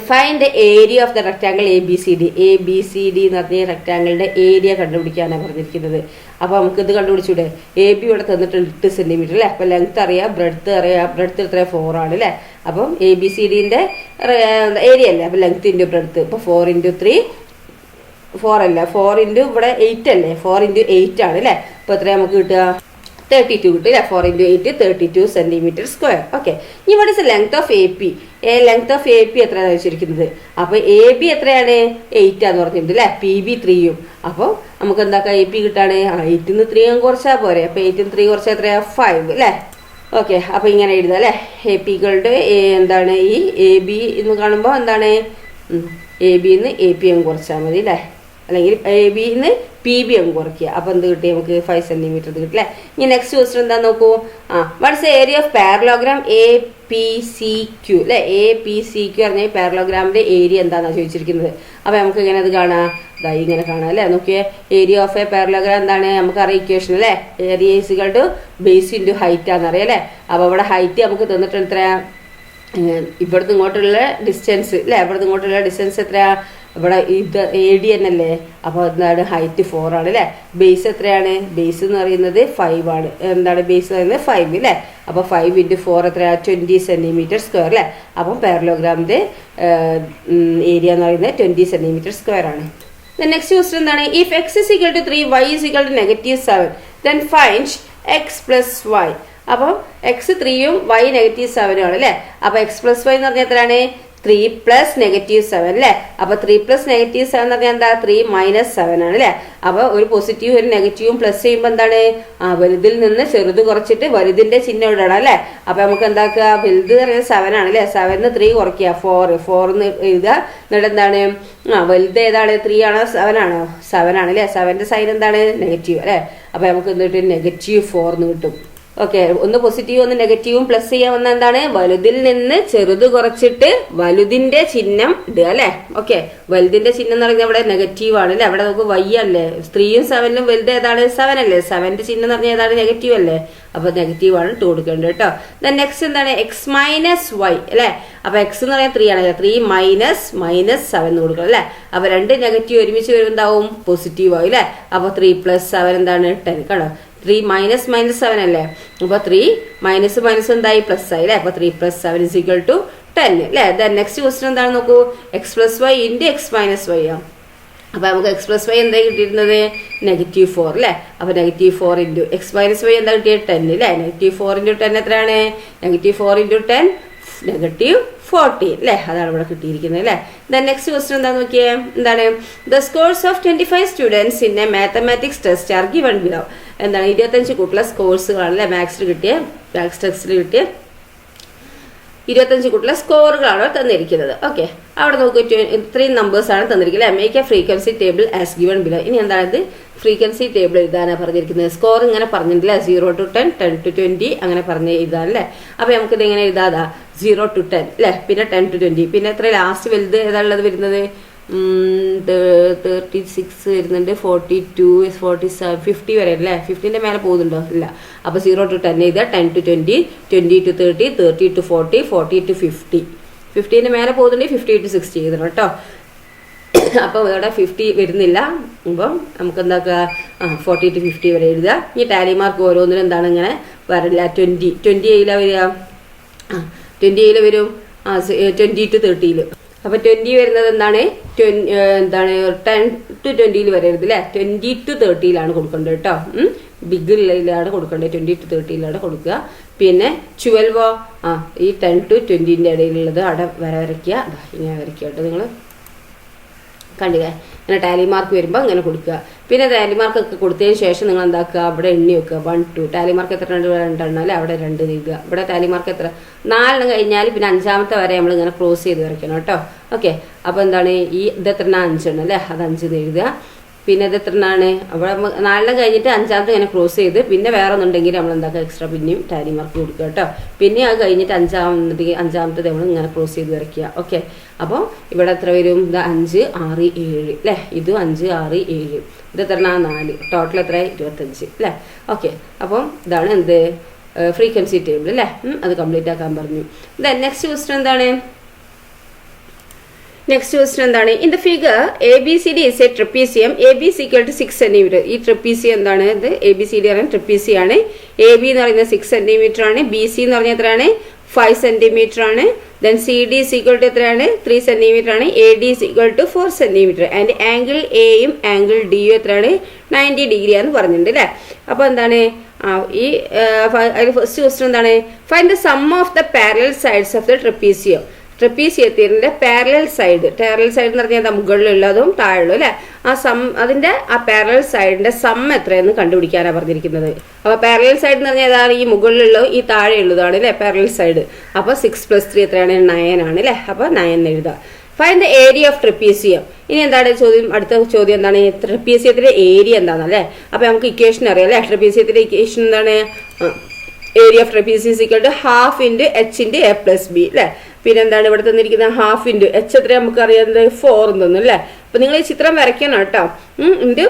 find the area of the rectangle ABCD. ABCD എന്ന് പറഞ്ഞ റെക്ടാങ്കിളിന്റെ ഏരിയ കണ്ടുപിടിക്കാനാണ് പറഞ്ഞിരിക്കുന്നത്. അപ്പൊ നമുക്ക് ഇത് കണ്ടുപിടിച്ചൂടെ? AB ഇവിടെ തന്നിട്ടുണ്ട് 8 സെന്റിമീറ്റർ അല്ലേ? അപ്പൊ ലെങ്ത് അറിയാം, ബ്രെഡ്ത്ത് അറിയാം. ബ്രെഡ്ത്ത് എത്ര? 4 ആണ് അല്ലേ? അപ്പം ABCDന്റെ ഏരിയ അല്ലേ? അപ്പൊ ലെങ്ത് ഇൻറ്റു ബ്രെഡ്ത്ത്. ഇപ്പൊ 4 × 3 4 അല്ല, 4 × ഇവിടെ 8 അല്ലേ? 4 × 8 ആണ് അല്ലേ? അപ്പൊ എത്ര നമുക്ക് കിട്ടുക? 32 കിട്ടും അല്ലേ? 4 × 8 32 സെന്റിമീറ്റർ സ്ക്വയർ. ഓക്കെ, ഇനി what is the length of AP? Length of AP എത്രയാണ് വെച്ചിരിക്കുന്നത്? അപ്പൊ AB എത്രയാണ്? 8 ആന്ന് പറഞ്ഞിട്ടുണ്ട് അല്ലേ? PB 3. അപ്പോൾ നമുക്ക് എന്താക്കാം? AP കിട്ടാണ് 8 ന്ന് 3 കുറച്ചാൽ പോരെ? അപ്പൊ 8 ന്ന് 3 കുറച്ചാൽ എത്രയാ? 5 അല്ലേ? ഓക്കെ, അപ്പൊ ഇങ്ങനെ എഴുതാം അല്ലേ? AP എന്താണ്? ഈ AB എന്ന് കാണുമ്പോൾ എന്താണ്? AB ന്ന് AP അങ്ങ് കുറച്ചാൽ മതി അല്ലേ? അല്ലെങ്കിൽ AB ന്ന് PB അങ്ങ് കുറയ്ക്കുക. അപ്പൊ എന്ത് കിട്ടി? നമുക്ക് 5 സെന്റിമീറ്റർ കിട്ടില്ലേ? ഇനി നെക്സ്റ്റ് ക്വസ്റ്റൻ എന്താ നോക്കൂ? What's area of parallelogram APCQ അല്ലെ? APCQ പറഞ്ഞാൽ പാരലോഗ്രാമിന്റെ ഏരിയ എന്താണെന്നാണ് ചോദിച്ചിരിക്കുന്നത്. അപ്പൊ നമുക്ക് ഇങ്ങനെ അത് കാണാം, ഇങ്ങനെ കാണാം അല്ലെ? നോക്കിയേ, ഏരിയ ഓഫ് എ പാരലോഗ്രാം എന്താണ്? നമുക്കറിയാം ഇക്വേഷൻ അല്ലെ? ഏരിയ = ബേസ് ഇൻറ്റു ഹൈറ്റ് ആണെന്നറിയാം അല്ലെ? അപ്പൊ ഇവിടെ ഹൈറ്റ് നമുക്ക് തന്നിട്ട് എത്രയാ? ഇവിടുന്ന് ഇങ്ങോട്ടുള്ള ഡിസ്റ്റൻസ് അല്ലെ? ഇവിടുന്ന് ഇങ്ങോട്ടുള്ള ഡിസ്റ്റൻസ് എത്രയാ? ഇവിടെ ഇത് AD എന്നല്ലേ? അപ്പോൾ എന്താണ്? ഹൈറ്റ് 4 ആണ് അല്ലേ? ബേസ് എത്രയാണ്? ബേസ് എന്ന് പറയുന്നത് 5 ആണ്. എന്താണ് ബേസ് പറയുന്നത്? 5 അല്ലേ? അപ്പോൾ 5 × 4 എത്രയാ? 20 സെന്റിമീറ്റർ സ്ക്വയർ അല്ലേ? അപ്പം പാരലോഗ്രാമിന്റെ ഏരിയ എന്ന് പറയുന്നത് 20 സെന്റിമീറ്റർ സ്ക്വയർ ആണ്. നെക്സ്റ്റ് ക്വസ്റ്റൻ എന്താണ്? If x = 3 y = -7 then find x + y. അപ്പം x 3 y -7 ആണ് അല്ലേ? അപ്പൊ x + y എന്ന് പറഞ്ഞാൽ എത്രയാണ്? 3 + -7 അല്ലേ? അപ്പൊ 3 + -7 എന്ന് പറഞ്ഞാൽ എന്താ? 3 - 7 ആണ് അല്ലേ? അപ്പൊ ഒരു പോസിറ്റീവ് ഒരു നെഗറ്റീവും പ്ലസ് ചെയ്യുമ്പോൾ എന്താണ്? വലുതിൽ നിന്ന് ചെറുത് കുറച്ചിട്ട് വലുതിന്റെ ചിഹ്നം ഇടണം അല്ലേ? അപ്പൊ നമുക്ക് എന്താക്കുക? വലുത് പറയുന്നത് 7 ആണ് അല്ലേ? 7 ന്ന് 3 കുറയ്ക്കുക, 4 എന്ന് എഴുതുക. എന്നിട്ട് എന്താണ്? വലുത് ഏതാണ്? 3 ആണോ 7 ആണോ? 7 ആണ് അല്ലേ? 7ന്റെ സൈൻ എന്താണ്? നെഗറ്റീവ് അല്ലേ? അപ്പൊ നമുക്ക് എന്നിട്ട് -4 എന്ന് കിട്ടും. ഓക്കെ, ഒന്ന് പോസിറ്റീവ് ഒന്ന് നെഗറ്റീവും പ്ലസ് ചെയ്യാവുന്ന എന്താണ്? വലുതിൽ നിന്ന് ചെറുത് കുറച്ചിട്ട് വലുതിന്റെ ചിഹ്നം ഇടുക അല്ലെ? ഓക്കെ, വലുതിന്റെ ചിഹ്നം എന്ന് പറയുന്നത് ഇവിടെ നെഗറ്റീവ് ആണ് അല്ലെ? അവിടെ നമുക്ക് y അല്ലേ? 3 7 വലുത് ഏതാണ്? 7 അല്ലേ? 7ന്റെ ചിഹ്നം എന്ന് പറഞ്ഞാൽ ഏതാണ്? നെഗറ്റീവ് അല്ലേ? അപ്പൊ നെഗറ്റീവ് ആണ് ഇട്ട് കൊടുക്കേണ്ടത് കേട്ടോ. നെക്സ്റ്റ് എന്താണ്? x - y അല്ലെ? അപ്പൊ x എന്ന് പറഞ്ഞാൽ 3 ആണ്. 3 - -7 കൊടുക്കണം അല്ലെ? അപ്പൊ രണ്ട് നെഗറ്റീവ് ഒരുമിച്ച് വരുമ്പോൾ എന്താവും? പോസിറ്റീവ് ആവും അല്ലെ? അപ്പൊ 3 + 7 എന്താണ്? 10. കണ്ടോ? 3 - -7 അല്ലേ? അപ്പൊ 3 - എന്തായി? പ്ലസ് ആയി അല്ലെ? അപ്പൊ 3 + 7 = 10 അല്ലെ? നെക്സ്റ്റ് ക്വസ്റ്റൻ എന്താണ് നോക്കൂ? x + y × x - y ആ. അപ്പൊ നമുക്ക് x + y എന്താ കിട്ടിയിരുന്നത്? -4 അല്ലെ? അപ്പൊ -4 × x - y എന്താ കിട്ടിയത്? 10 അല്ലെ? -4 × 10 എത്രയാണ്? -4 × 10 -14 അല്ലെ? അതാണ് ഇവിടെ കിട്ടിയിരിക്കുന്നത് അല്ലെ? നെക്സ്റ്റ് ക്വസ്റ്റൻ എന്താ നോക്കിയേ? എന്താണ്? The scores of 25 students in A mathematics test are given below. എന്താണ്? 25 കുട്ടികളെ സ്കോഴ്സുകളാണ് അല്ലെ? മാത്സ് ടെസ്റ്റിൽ കിട്ടിയ 25 കുട്ടികളെ സ്കോറുകളാണ് തന്നിരിക്കുന്നത്. ഓക്കെ, അവിടെ നോക്കൂ, 3 നമ്പേഴ്സാണ് തന്നിരിക്കുന്നത്. Make A frequency table as given below. ഇനി എന്താണ് ഫ്രീക്വൻസി ടേബിൾ എഴുതാനാണ് പറഞ്ഞിരിക്കുന്നത്. സ്കോർ ഇങ്ങനെ പറഞ്ഞിട്ടില്ല, 0 to 10, 10 to 20 അങ്ങനെ പറഞ്ഞ് എഴുതാനല്ലേ. അപ്പൊ നമുക്കിത് എങ്ങനെ എഴുതാതാ, 0 to 10 അല്ലേ, പിന്നെ 10 to 20, പിന്നെ എത്ര ലാസ്റ്റ് വലുത് ഏതാണുള്ളത് വരുന്നത്, 36 വരുന്നുണ്ട്, 42, 47, 50 വരെ അല്ലേ. 50ന്റെ മേലെ പോകുന്നുണ്ടോ, ഇല്ല. അപ്പൊ 0 to 10 എഴുതുക, 10 to 20, 20 to 30, 30 to 40, 40 to 50. 50ന്റെ മേലെ പോകുന്നുണ്ടെങ്കിൽ 50 to 60 എഴുതണം കേട്ടോ. അപ്പൊ ഇവിടെ 50 വരുന്നില്ല. അപ്പം നമുക്ക് എന്താക്കുക, 40 to 50 വരെ എഴുതുക. ഈ ടാലി മാർക്ക് ഓരോന്നിനും എന്താണ് ഇങ്ങനെ വരില്ല. 20 ഏയില വരിക, 20 വരും, 20 to 30. അപ്പൊ 20 വരുന്നത് എന്താണ്, 10 to 20 വരരുത് അല്ലെ. 20 to 30 കൊടുക്കേണ്ടത് കേട്ടോ. ബിഗിലാണ് കൊടുക്കേണ്ടത്, 20 to 30 കൊടുക്കുക. പിന്നെ 12 ഈ 10 to 20ന്റെ ഇടയിലുള്ളത് അവിടെ വരയ്ക്കുക. ഇങ്ങനെ വരയ്ക്കുക കേട്ടോ. നിങ്ങൾ കണ്ടില്ലേ, ഇങ്ങനെ ടാലി മാർക്ക് വരുമ്പോൾ അങ്ങനെ കൊടുക്കുക. പിന്നെ ടാലി മാർക്ക് ഒക്കെ കൊടുത്തതിന് ശേഷം നിങ്ങൾ എന്താക്കുക, അവിടെ എണ്ണി വെക്കുക. 1 2 ടാലി മാർക്ക് എത്ര 2 അല്ലേ, അവിടെ 2 എഴുതുക. ഇവിടെ ടാലി മാർക്ക് എത്ര 4 കഴിഞ്ഞാൽ പിന്നെ 5ാമത്തെ വരെ നമ്മൾ ഇങ്ങനെ ക്രോസ് ചെയ്ത് വരയ്ക്കണം കേട്ടോ. ഓക്കെ, അപ്പോൾ എന്താണ് ഈ ഇത് എത്ര 5 അല്ലേ, അത് 5 എഴുതുക. പിന്നെ ഇത് എത്രയാണ്, അവിടെ 4 കഴിഞ്ഞിട്ട് 5ാമത്തെ ഇങ്ങനെ ക്രോസ് ചെയ്ത് പിന്നെ വേറെ ഒന്നുണ്ടെങ്കിൽ നമ്മൾ എന്താക്കുക, എക്സ്ട്രാ പിന്നെയും ടാലി മാർക്ക് കൊടുക്കുക കേട്ടോ. പിന്നെ അത് കഴിഞ്ഞിട്ട് 5ാമത്തെ നമ്മൾ ഇങ്ങനെ ക്രോസ് ചെയ്ത് വരയ്ക്കുക. ഓക്കെ, അപ്പോൾ ഇവിടെ എത്ര വരും, ഇത് 5 6 7 അല്ലേ, ഇതും 5 6 7, ഇത് എത്ര 4, ടോട്ടൽ എത്ര 25 അല്ലേ. ഓക്കെ, അപ്പം ഇതാണ് എന്ത് ഫ്രീക്വൻസി ടേബിൾ അല്ലേ. അത് കംപ്ലീറ്റ് ആക്കാൻ പറഞ്ഞു. നെക്സ്റ്റ് ക്വസ്റ്റ്യൻ എന്താണ്, in the figure ABCD is a trapezium. AB is equal to 6 cm. ഈ ട്രപ്പീസിയം എന്താണ്, ഇത് ABCD പറയുന്നത് ട്രപ്പീസിയം ആണ്. AB എന്ന് പറയുന്നത് 6 cm ആണ്. BC എന്ന് പറഞ്ഞാൽ എത്രയാണ്, 5 cm ആണ്. then CD is equal to എത്രയാണ്, 3 cm ആണ്. AD is equal to 4 cm. And angle എയും ആംഗിൾ ഡിയും എത്രയാണ്, 90 ഡിഗ്രി ആണെന്ന് പറഞ്ഞിട്ടുണ്ട് അല്ലേ. അപ്പോൾ എന്താണ് ഈ ഫസ്റ്റ് ക്വസ്റ്റ്യൻ എന്താണ്, find the sum of the parallel sides of the trapezium. ട്രപ്പീസിയത്തിന്റെ പാരലൽ സൈഡ് എന്ന് പറഞ്ഞാൽ മുകളിലുള്ളതും താഴെയുള്ളൂ അല്ലെ. അതിന്റെ പാരലൽ സൈഡിന്റെ സം എത്രയെന്ന് കണ്ടുപിടിക്കാനാണ് പറഞ്ഞിരിക്കുന്നത്. അപ്പൊ പാരലൽ സൈഡ് എന്ന് പറഞ്ഞാൽ ഏതാണ്, ഈ മുകളിലുള്ളതും ഈ താഴെയുള്ളതാണ് അല്ലെ പാരലൽ സൈഡ്. അപ്പൊ 6 + 3 എത്രയാണ്, 9 ആണ് അല്ലെ. അപ്പൊ 9 എഴുതുക. Find the area of trapezium. ഇനി എന്താണ് ചോദ്യം, അടുത്ത ചോദ്യം എന്താണ്, ട്രപ്പീസിയത്തിന്റെ ഏരിയ എന്താണെന്ന് അല്ലെ. അപ്പൊ നമുക്ക് ഇക്വേഷൻ അറിയാം അല്ലെ. ട്രപ്പീസിയത്തിന്റെ ഇക്വേഷൻ എന്താണ്, area of trapezium is equal to ½ × h × a + b അല്ലെ. പിന്നെ എന്താണ് ഇവിടെ തന്നിരിക്കുന്നത്, ½ × h എത്ര നമുക്ക് അറിയാവുന്നത് 4 തോന്നുന്നു അല്ലേ. അപ്പൊ നിങ്ങൾ ഈ ചിത്രം വരയ്ക്കണം കേട്ടോ.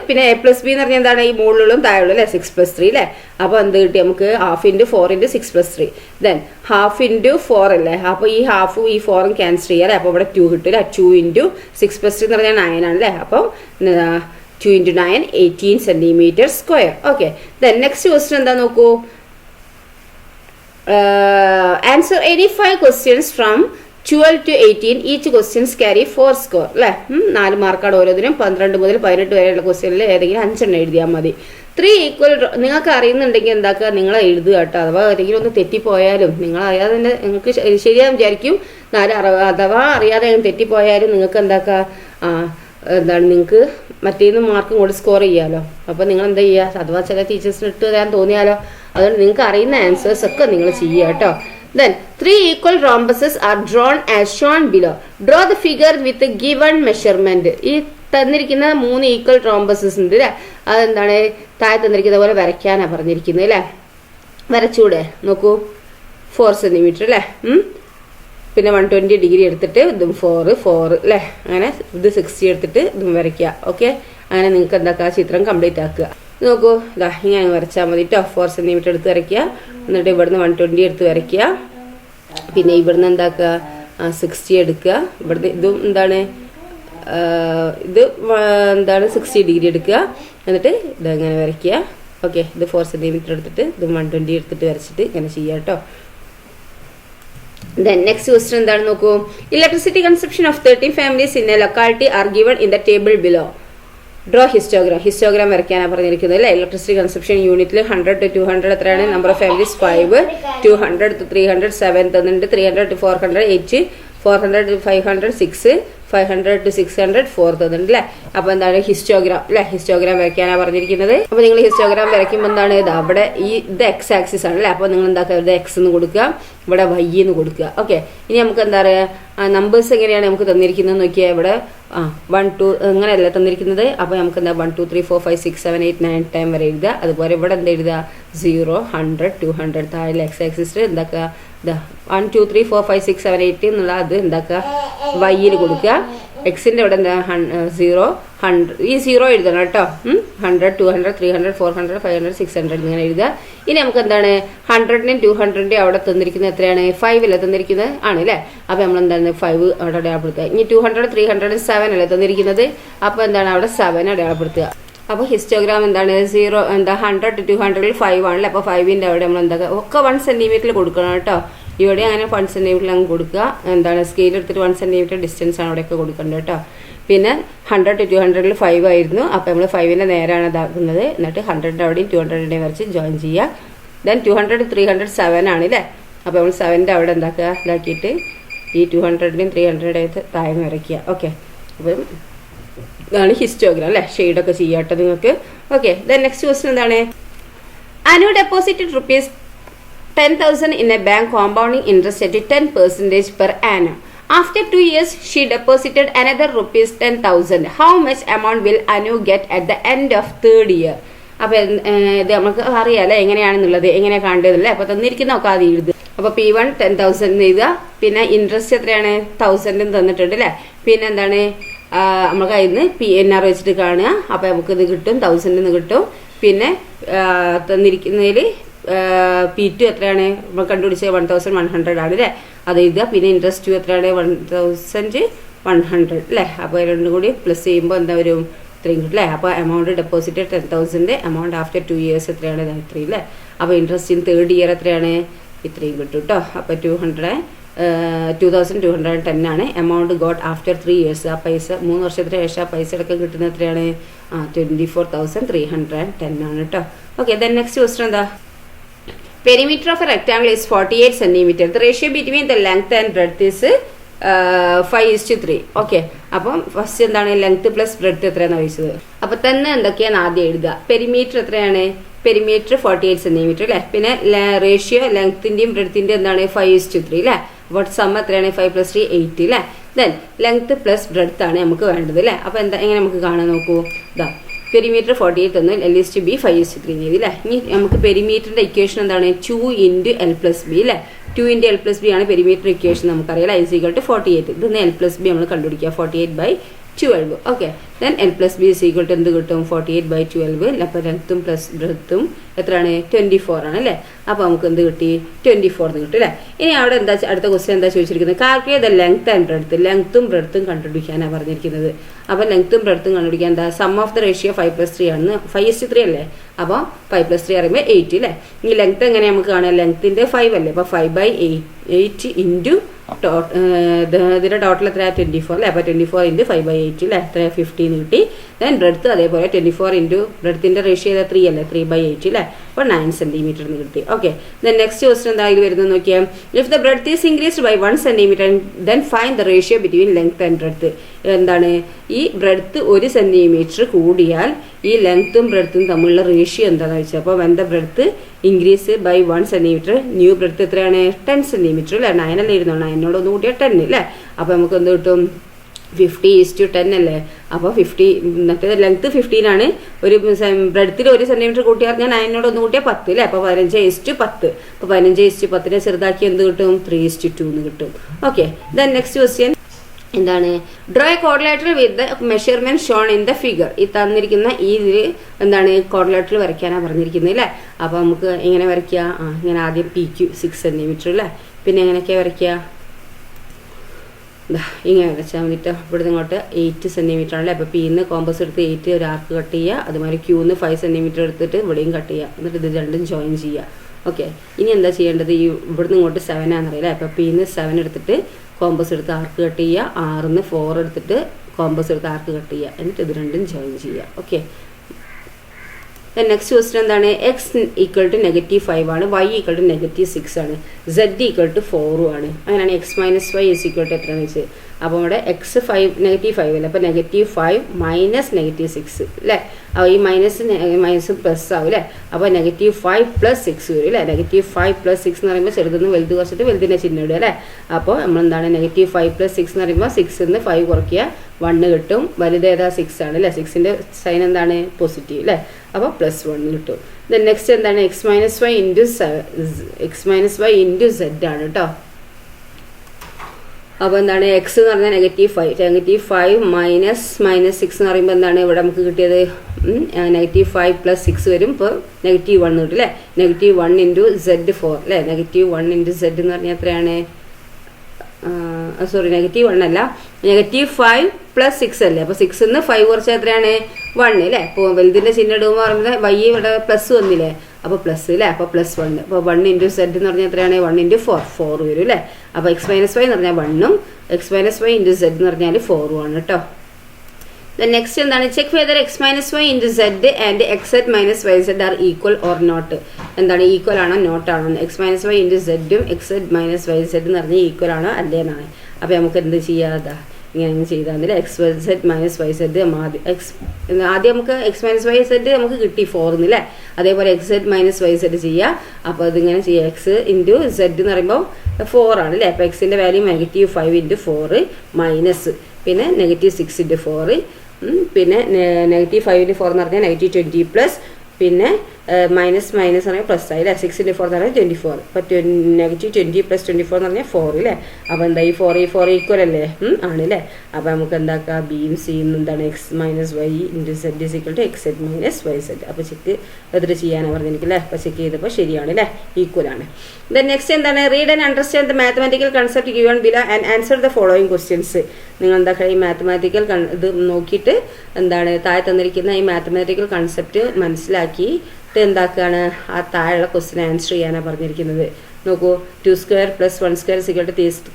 പിന്നെ a + b എന്ന് പറഞ്ഞാൽ എന്താണ്, ഈ മുകളിലും താഴെയുള്ളൂ അല്ലെ, 6 + 3 അല്ലെ. അപ്പൊ എന്ത് കിട്ടി നമുക്ക്, ½ × 4 × 6 + 3, ദെൻ ½ × 4 അല്ലേ. അപ്പൊ ഈ ഹാഫും ഈ 4ഉം ക്യാൻസൽ ചെയ്യാം അല്ലെ. അപ്പൊ ഇവിടെ 2 കിട്ടും അല്ലെ. 2 × 6 + 3 എന്ന് പറഞ്ഞാൽ 9 ആണ് അല്ലെ. അപ്പം 2 × 9 18 cm². Okay, then next question എന്താ നോക്കൂ, answer any 5 questions from 12 to 18. each questions carry 4 score അല്ലേ. 4 മാർക്കാണ് ഓരോന്നിനും. 12 മുതൽ 18 വരെയുള്ള ക്വസ്റ്റ്യനിൽ ഏതെങ്കിലും 5 എണ്ണം എഴുതിയാൽ മതി. 3 ഈക്വൽ നിങ്ങൾക്ക് അറിയുന്നുണ്ടെങ്കിൽ എന്താക്കുക, നിങ്ങൾ എഴുതുക കേട്ടോ. അഥവാ ഏതെങ്കിലും ഒന്ന് തെറ്റിപ്പോയാലും നിങ്ങൾ അറിയാതെ തന്നെ നിങ്ങൾക്ക് ശരിയാകും വിചാരിക്കും. അഥവാ അറിയാതെ തെറ്റിപ്പോയാലും നിങ്ങൾക്ക് എന്താക്കുക, എന്താണ് നിങ്ങൾക്ക് മറ്റേന്ന് മാർക്കും കൂടി സ്കോർ ചെയ്യാമല്ലോ. അപ്പോൾ നിങ്ങൾ എന്താ ചെയ്യുക, അഥവാ ചില ടീച്ചേഴ്സിന് ഇട്ട് തരാൻ തോന്നിയാലോ, അതുകൊണ്ട് നിങ്ങൾക്ക് അറിയുന്ന ആൻസേഴ്സ് ഒക്കെ നിങ്ങൾ ചെയ്യുക കേട്ടോ. Then 3 equal rhombuses are drawn as shown below. Draw the figure with the given measurement. ഈ തന്നിരിക്കുന്ന 3 ഈക്വൽ റോംബസസ് ഉണ്ട് അല്ലേ. അതെന്താണ് താഴെ തന്നിരിക്കുന്ന പോലെ വരയ്ക്കാനാണ് പറഞ്ഞിരിക്കുന്നത് അല്ലേ. വരച്ചൂടെ നോക്കൂ, 4 cm അല്ലേ. പിന്നെ 120 ഡിഗ്രി എടുത്തിട്ട് ഇതും 4 അല്ലേ. അങ്ങനെ ഇത് 60 എടുത്തിട്ട് ഇതും വരയ്ക്കുക. ഓക്കെ, അങ്ങനെ നിങ്ങൾക്ക് എന്താക്കുക, ചിത്രം കംപ്ലീറ്റ് ആക്കുക. നോക്കൂ, ഇതാ ഇങ്ങനെ വരച്ചാൽ മതി കേട്ടോ. 4 cm എടുത്ത് വരയ്ക്കുക. എന്നിട്ട് ഇവിടുന്ന് 120 എടുത്ത് വരയ്ക്കുക. പിന്നെ ഇവിടുന്ന് എന്താക്കുക, 60 എടുക്കുക. ഇവിടുന്ന് ഇതും എന്താണ്, ഇത് എന്താണ് 60 ഡിഗ്രി എടുക്കുക. എന്നിട്ട് ഇതങ്ങനെ വരയ്ക്കുക. ഓക്കെ, ഇത് 4 cm എടുത്തിട്ട് ഇതും 120 എടുത്തിട്ട് വരച്ചിട്ട് ഇങ്ങനെ ചെയ്യുക കേട്ടോ. Then next question എന്താണ് നോക്കൂ, electricity consumption of 13 families in a locality are given in the table below. Draw histogram വരയ്ക്കാനാണ് പറഞ്ഞിരിക്കുന്നത് അല്ലേ. ഇലക്ട്രിസിറ്റി കൺസപ്ഷൻ യൂണിറ്റിൽ 100 to 200 എത്രയാണ്, നമ്പർ ഓഫ് ഫാമിലീസ് 5, 200 to 300 7 തന്നിട്ടുണ്ട്, 300 to 400 8, 400 to 500 6, 500 to 600 4 തന്നിട്ടുണ്ട് അല്ലേ. അപ്പോൾ എന്താണ് ഹിസ്റ്റോഗ്രാം അല്ലേ, ഹിസ്റ്റോഗ്രാം വരയ്ക്കാനാണ് പറഞ്ഞിരിക്കുന്നത്. അപ്പോൾ നിങ്ങൾ ഹിസ്റ്റോഗ്രാം വരയ്ക്കുമ്പോൾ എന്താണ് ഇത് അവിടെ ഇത് എക്സ് ആക്സിസ് ആണ് അല്ലേ. അപ്പോൾ നിങ്ങൾ എന്താക്കുക, ഇത് എക്സ് എന്ന് കൊടുക്കുക, ഇവിടെ വൈ എന്ന് കൊടുക്കുക. ഓക്കെ, ഇനി നമുക്ക് എന്താ പറയുക, നമ്പേഴ്സ് എങ്ങനെയാണ് നമുക്ക് തന്നിരിക്കുന്നത് നോക്കിയാൽ ഇവിടെ 1 2 അങ്ങനെയല്ല തന്നിരിക്കുന്നത്. അപ്പോൾ നമുക്ക് എന്താ 1 2 3 4 5 6 7 8 9 10 വരെ എഴുതുക. അതുപോലെ ഇവിടെ എന്താ എഴുതുക 0 100 200 താഴെ എക്സ് ആക്സിസ് എന്താക്കുക 1 2 3 4 5 6 7 8 എന്നുള്ള അത് എന്താക്കുക വൈയിൽ കൊടുക്കുക. എക്സിൻ്റെ ഇവിടെ എന്താ 0 100 ഈ 0 എഴുതണം കേട്ടോ. 100 200 300 400 500 600 ഇങ്ങനെ എഴുതുക. ഇനി നമുക്ക് എന്താണ് 100നും 200ൻ്റെയും അവിടെ തന്നിരിക്കുന്നത് എത്രയാണ് 5 അല്ലേ തന്നിരിക്കുന്നത് ആണ് അല്ലേ. അപ്പോൾ നമ്മൾ എന്താണ് 5 അവിടെ അടയാളപ്പെടുത്തുക. ഇനി 200 300 7 അല്ലേ തന്നിരിക്കുന്നത്. അപ്പോൾ എന്താണ് അവിടെ 7 അടയാളപ്പെടുത്തുക. അപ്പോൾ ഹിസ്റ്റോഗ്രാം എന്താണ് 0 എന്താ 100 to 200 5 ആണല്ലേ. അപ്പോൾ 5ൻ്റെ അവിടെ നമ്മൾ എന്താ ഒക്കെ 1 സെൻറ്റിമീറ്ററിൽ കൊടുക്കണം കേട്ടോ. ഇവിടെ അങ്ങനെ 1 സെൻറ്റിമീറ്ററിൽ അങ്ങ് കൊടുക്കുക. എന്താണ് സ്കെയിൽ എടുത്തിട്ട് 1 സെൻറ്റിമീറ്റർ ഡിസ്റ്റൻസ് ആണ് അവിടെയൊക്കെ കൊടുക്കേണ്ടത് കേട്ടോ. പിന്നെ 100 to 200 5 ആയിരുന്നു. അപ്പോൾ നമ്മൾ 5ൻ്റെ നേരാണ് ഇതാക്കുന്നത്. എന്നിട്ട് 100ൻ്റെ അവിടെയും 200ൻ്റെയും വരച്ച് ജോയിൻ ചെയ്യുക. ദെൻ 200 to 300 7 ആണ് അല്ലേ. അപ്പോൾ നമ്മൾ 7ൻ്റെ അവിടെ എന്താക്കുക ഇതാക്കിയിട്ട് ഈ 200ൻ്റെയും 300ൻ്റെയും താഴെ വരയ്ക്കുക. ഓക്കെ, അപ്പം ഇതാണ് ഹിസ്റ്റോഗ്രാം അല്ലേ. ഷെയ്ഡൊക്കെ ചെയ്യാട്ടോ നിങ്ങൾക്ക്. ഓക്കെ, ദെൻ നെക്സ്റ്റ് ക്വസ്റ്റ്യൻ എന്താണ്, Anu deposited ₹10,000 in a bank compounding interest at 10% per annum. After 2 years, she deposited another ₹10,000. How much amount will Anu get at the end of 3rd year? അപ്പോൾ ഇത് നമുക്ക് അറിയാമല്ലേ എങ്ങനെയാണെന്നുള്ളത്, എങ്ങനെയാണ് കാണേണ്ടതല്ലേ. അപ്പോൾ തന്നിരിക്കുന്നതൊക്കെ ആദ്യം എഴുതുക. അപ്പോൾ P1 10,000 എഴുതുക. പിന്നെ ഇൻട്രസ്റ്റ് എത്രയാണ് 1000 തന്നിട്ടുണ്ട് അല്ലേ. പിന്നെ എന്താണ് നമുക്ക് അതിൽ നിന്ന് PNR വെച്ചിട്ട് കാണുക. അപ്പോൾ നമുക്കിത് കിട്ടും 1000 കിട്ടും. പിന്നെ തന്നിരിക്കുന്നതിൽ P2 എത്രയാണ് നമ്മൾ കണ്ടുപിടിച്ചത് 1100 ആണ് അല്ലേ. അത് എഴുതുക. പിന്നെ ഇൻട്രസ്റ്റ് എത്രയാണ് 1100 അല്ലേ. അപ്പോൾ രണ്ടും കൂടി പ്ലസ് ചെയ്യുമ്പോൾ എന്താ വരും 3 കിട്ടും അല്ലേ. അപ്പോൾ amount deposit 10,000, amount after 2 years എത്രയാണ് 3 അല്ലേ. അപ്പോൾ ഇൻട്രസ്റ്റ് ഇൻ 3rd year എത്രയാണ് ഇത്രയും കിട്ടും കേട്ടോ. അപ്പോൾ 2210 ആണ്. Amount got after 3 years. ആ പൈസ 3 വർഷത്തിന് ശേഷം ആ പൈസ അടക്കം കിട്ടുന്നത് എത്രയാണ് 24,310 ആണ് കേട്ടോ. ഓക്കെ, ദെൻ നെക്സ്റ്റ് ക്വസ്റ്റ്യൻ എന്താ, perimeter of a rectangle is 48 centimeter. The ratio between the length and breadth is 5:3. Okay, അപ്പം ഫസ്റ്റ് എന്താണ് ലെങ്ത് പ്ലസ് ബ്രെഡ്ത്ത് എത്രയാണെന്ന് ചോദിച്ചത്. അപ്പോൾ തന്നെ എന്തൊക്കെയാണ് ആദ്യം എഴുതുക. പെരിമീറ്റർ എത്രയാണ്, പെരിമീറ്റർ 48 സെൻറ്റിമീറ്റർ അല്ലേ. പിന്നെ റേഷ്യോ ലെങ്ത്തിൻ്റെയും ബ്രെഡ്ത്തിൻ്റെ എന്താണ് 5:3 അല്ലേ. അപ്പോൾ സം എത്രയാണ് 5 + 3 8 അല്ലേ. ദെൻ ലെങ്ത് പ്ലസ് ബ്രെഡ്ത്ത് ആണ് നമുക്ക് വേണ്ടത് അല്ലേ. അപ്പോൾ എന്താ എങ്ങനെ നമുക്ക് കാണാൻ നോക്കൂ. ഇതാ പെരിമീറ്റർ 48 തന്നു, L/B 5:3 എഴുതി അല്ലേ. ഇനി നമുക്ക് പെരിമീറ്ററിൻ്റെ ഇക്വേഷൻ എന്താണ് 2 × L+B അല്ലേ. 2 × L+B ആണ് പെരിമീറ്റർ ഇക്വേഷൻ നമുക്കറിയാം. I = 48. ഇതിന്ന് L+B നമ്മൾ കണ്ടുപിടിക്കുക 48/12. ഓക്കെ, ദെൻ L+B = എന്ത് കിട്ടും 48/12. അപ്പോൾ ലെങ്ത്തും പ്ലസ് ബ്രെഡ്ത്തും എത്രയാണ് 24 ആണ് അല്ലേ. അപ്പോൾ നമുക്ക് എന്ത് കിട്ടി 24 കിട്ടും അല്ലേ. ഇനി അവിടെ എന്താ അടുത്ത ക്വസ്റ്റ്യൻ എന്താ ചോദിച്ചിരിക്കുന്നത്, calculate the length and breadth. ലെങ്ത്തും ബ്രെഡ്ത്തും കണ്ടുപിടിക്കാനാണ് പറഞ്ഞിരിക്കുന്നത്. അപ്പോൾ ലെങ്ത്തും ബ്രെഡ്ത്തും കണ്ടുപിടിക്കാൻ എന്താ സം ഓഫ് ദ റേഷ്യോ 5 + 3 ആണ്. 5:3 അല്ലേ. അപ്പോൾ 5 + 3 പറയുമ്പോൾ 8 അല്ലേ. ഈ ലെങ്ത്ത് എങ്ങനെ നമുക്ക് കാണാം, ലെങ്ത്തിൻ്റെ 5 അല്ലേ. അപ്പോൾ 5/8 ഇൻറ്റു ഇതിൻ്റെ ടോട്ടൽ എത്ര 24 അല്ലേ. അപ്പോൾ 24 × 5/8 അല്ലേ. എത്ര 15 കിട്ടി. ദെൻ ബ്രെഡ്ത്ത് അതേപോലെ 24 ഇൻറ്റു ബ്രെഡ്ത്തിൻ്റെ റേഷ്യോ 3 അല്ലേ 3/8 അല്ലേ. അപ്പോൾ 9 സെൻറ്റിമീറ്റർ എന്ന് കിട്ടി. ഓക്കെ, ദെൻ നെക്സ്റ്റ് ക്വസ്റ്റ്യൻ എന്താ ഇത് വരുന്നത് നോക്കിയാൽ, if the breadth is increased by 1 centimetre then find the ratio between length and breadth. എന്താണ് ഈ ബ്രെഡ്ത്ത് 1 സെൻറ്റിമീറ്റർ കൂടിയാൽ ഈ ലെങ്ത്തും ബ്രെഡ്ത്തും തമ്മിലുള്ള റേഷ്യോ എന്താണെന്ന് വെച്ചാൽ, അപ്പോൾ when the breadth increase by 1 centimetre new breadth എത്രയാണ് 10 സെൻറ്റിമീറ്റർ അല്ലേ. 9 അല്ലേ ഇരുന്നോ, 9നോട് ഒന്ന് കൂട്ടിയാൽ 10 അല്ലേ. അപ്പോൾ നമുക്ക് എന്ത് കിട്ടും 50:10 അല്ലേ. അപ്പോൾ 50 മറ്റേ ലെങ്ത്ത് 15 ആണ്. ഒരു ബ്രെഡ്ത്തിൽ 1 സെൻറ്റിമീറ്റർ കൂട്ടിയാൽ ഞാൻ 9നോട് ഒന്ന് കൂട്ടിയാൽ 10 അല്ലേ. അപ്പോൾ 15:10. അപ്പോൾ 15:10 ചെറുതാക്കി എന്ത് കിട്ടും 3:2 എന്ന് കിട്ടും. ഓക്കെ, ദെൻ നെക്സ്റ്റ് ക്വസ്റ്റ്യൻ എന്താണ്, draw A കോർഡിലേറ്റർ with the measurement shown in the figure. ഈ തന്നിരിക്കുന്ന ഈ ഇതിൽ എന്താണ് കോർഡിലേറ്റർ വരയ്ക്കാനാണ് പറഞ്ഞിരിക്കുന്നത് അല്ലേ. അപ്പോൾ നമുക്ക് എങ്ങനെ വരയ്ക്കുക, ഇങ്ങനെ ആദ്യം PQ 6 സെൻറ്റിമീറ്റർ അല്ലേ. പിന്നെ എങ്ങനെയൊക്കെയാണ് വരയ്ക്കുക, ഇങ്ങനെ വരച്ചാൽ മതിട്ടോ. ഇവിടുന്ന് ഇങ്ങോട്ട് 8 സെൻറ്റിമീറ്റർ ആണല്ലേ. അപ്പോൾ Pന്ന് കോമ്പസ് എടുത്ത് 8 ഒരു ആർക്ക് കട്ട് ചെയ്യുക. അതുമാതിരി Qന്ന് 5 സെൻറ്റിമീറ്റർ എടുത്തിട്ട് ഇവിടെയും കട്ട് ചെയ്യുക. എന്നിട്ട് ഇത് രണ്ടും ജോയിൻ ചെയ്യുക. ഓക്കെ, ഇനി എന്താ ചെയ്യേണ്ടത്, ഈ ഇവിടുന്ന് ഇങ്ങോട്ട് 7 ആണെന്നറിയില്ല. അപ്പോൾ Pന്ന് 7 എടുത്തിട്ട് കോമ്പസ് എടുത്ത് ആർക്ക് കട്ട് ചെയ്യുക. 6ന്ന് 4 എടുത്തിട്ട് കോമ്പസ് എടുത്ത് ആർക്ക് കട്ട് ചെയ്യുക. എന്നിട്ട് ഇത് രണ്ടും ജോയിൻ ചെയ്യുക. ഓക്കെ, നെക്സ്റ്റ് ക്വസ്റ്റ്യൻ എന്താണ്, x = -5 ആണ്, y = -6 ആണ്, z = 4 ആണ്. അങ്ങനെയാണ് x - y = എത്രയാണെന്ന് വെച്ചാൽ അപ്പോൾ ഇവിടെ എക്സ് 5 -5 അല്ലേ, അപ്പോൾ -5 മൈനസ് -6 അല്ലേ. അപ്പോൾ ഈ മൈനസ് പ്ലസ് ആവും അല്ലേ. അപ്പോൾ -5 + 6 വരും അല്ലേ. -5 + 6 എന്ന് പറയുമ്പോൾ ചെറുതെന്ന് വലുത് കുറച്ചിട്ട് വലുതിൻ്റെ ചിഹ്നം ഇടുക അല്ലേ. അപ്പോൾ നമ്മളെന്താണ് -5 + 6 എന്ന് പറയുമ്പോൾ 6ന്ന് 5 കുറയ്ക്കുക 1 കിട്ടും. വലുത് ഏതാ 6 ആണ് അല്ലേ. 6ൻ്റെ സൈൻ എന്താണ് പോസിറ്റീവ് അല്ലേ. അപ്പോൾ +1 കിട്ടും. ദെൻ നെക്സ്റ്റ് എന്താണ് x - y ഇൻറ്റു z ആണ് കേട്ടോ. അപ്പോൾ എന്താണ് എക്സ് എന്ന് പറഞ്ഞാൽ -5 -6 എന്ന് പറയുമ്പോൾ എന്താണ് ഇവിടെ നമുക്ക് കിട്ടിയത് -5 + 6 വരും. ഇപ്പോൾ -1 കിട്ടും അല്ലേ. -1 ഇൻറ്റു z4 അല്ലേ. -1 ഇൻറ്റു z എന്ന് പറഞ്ഞാൽ എത്രയാണ്, സോറി -1 അല്ല, -5 + 6 അല്ലേ. അപ്പോൾ 6ന്ന് 5 കുറച്ചാൽ എത്രയാണ് 1 അല്ലേ. അപ്പോൾ വലുതിൻ്റെ ചിഹ്നം ഇടുമ്പോൾ പറയുന്നത് y ഇവിടെ പ്ലസ് വന്നില്ലേ, അപ്പോൾ പ്ലസ് അല്ലേ. അപ്പോൾ +1. അപ്പോൾ 1 ഇൻറ്റു z എന്ന് പറഞ്ഞാൽ എത്രയാണ് 1 ഇൻറ്റു 4 വരും അല്ലേ. അപ്പോൾ x - y എന്ന് പറഞ്ഞാൽ 1ഉം x - y ഇൻറ്റു z എന്ന് പറഞ്ഞാൽ 4ഉം ആണ് കേട്ടോ. നെക്സ്റ്റ് എന്താണ്, check whether x - y into z and xz - yz are equal or not. എന്താണ് ഈക്വൽ ആണോ നോട്ട് ആണോ. x - y ഇൻറ്റു zഉം xz - yz എന്ന് പറഞ്ഞാൽ ഈക്വൽ ആണോ അല്ലേ എന്നാണ്. അപ്പോൾ നമുക്ക് എന്ത് ചെയ്യാതാ ഇങ്ങനെ ചെയ്താൽ മതി. xz - yz ആദ്യം നമുക്ക് x - yz നമുക്ക് കിട്ടി 4 അല്ലേ. അതേപോലെ xz - yz ചെയ്യുക. അപ്പോൾ അതിങ്ങനെ ചെയ്യുക, x ഇൻറ്റു z എന്ന് പറയുമ്പോൾ 4 ആണ് അല്ലേ. അപ്പോൾ എക്സിൻ്റെ വാല്യൂ -5 ഇൻറ്റു 4 മൈനസ് പിന്നെ -6 ഇൻറ്റു 4 പിന്നെ -5 ഇൻറ്റു 4 എന്ന് പറഞ്ഞാൽ -20 പ്ലസ് പിന്നെ മൈനസ് പറഞ്ഞാൽ പ്ലസ് ആയി അല്ലേ. 6 ഇൻറ്റു 4 എന്ന് പറഞ്ഞാൽ 24. അപ്പോൾ -20 + 24 എന്ന് പറഞ്ഞാൽ 4 അല്ലേ. അപ്പോൾ എന്താ ഈ 4 ഈക്വൽ അല്ലേ ആണ് അല്ലേ. അപ്പോൾ നമുക്ക് എന്താക്കാം, ബിയും സിയും എന്താണ് x - y into z = xz - yz. അപ്പോൾ ചെക്ക് എത്ര ചെയ്യാനാണ് പറഞ്ഞിരിക്കില്ലേ. അപ്പോൾ ചെക്ക് ചെയ്തപ്പോൾ ശരിയാണ് അല്ലേ, ഈക്വൽ ആണ്. ദെൻ നെക്സ്റ്റ് എന്താണ്, read and understand the mathematical concept given below and answer the following questions. നിങ്ങൾ എന്താ ഈ മാത്തമാറ്റിക്കൽ ഇത് നോക്കിയിട്ട് എന്താണ് താഴെ തന്നിരിക്കുന്ന ഈ മാത്തമാറ്റിക്കൽ കൺസെപ്റ്റ് മനസ്സിലാക്കിയിട്ട് എന്താക്കുകയാണ് ആ താഴെയുള്ള ക്വസ്റ്റ്യൻ ആൻസർ ചെയ്യാനാണ് പറഞ്ഞിരിക്കുന്നത്. നോക്കൂ, 2² + 1² =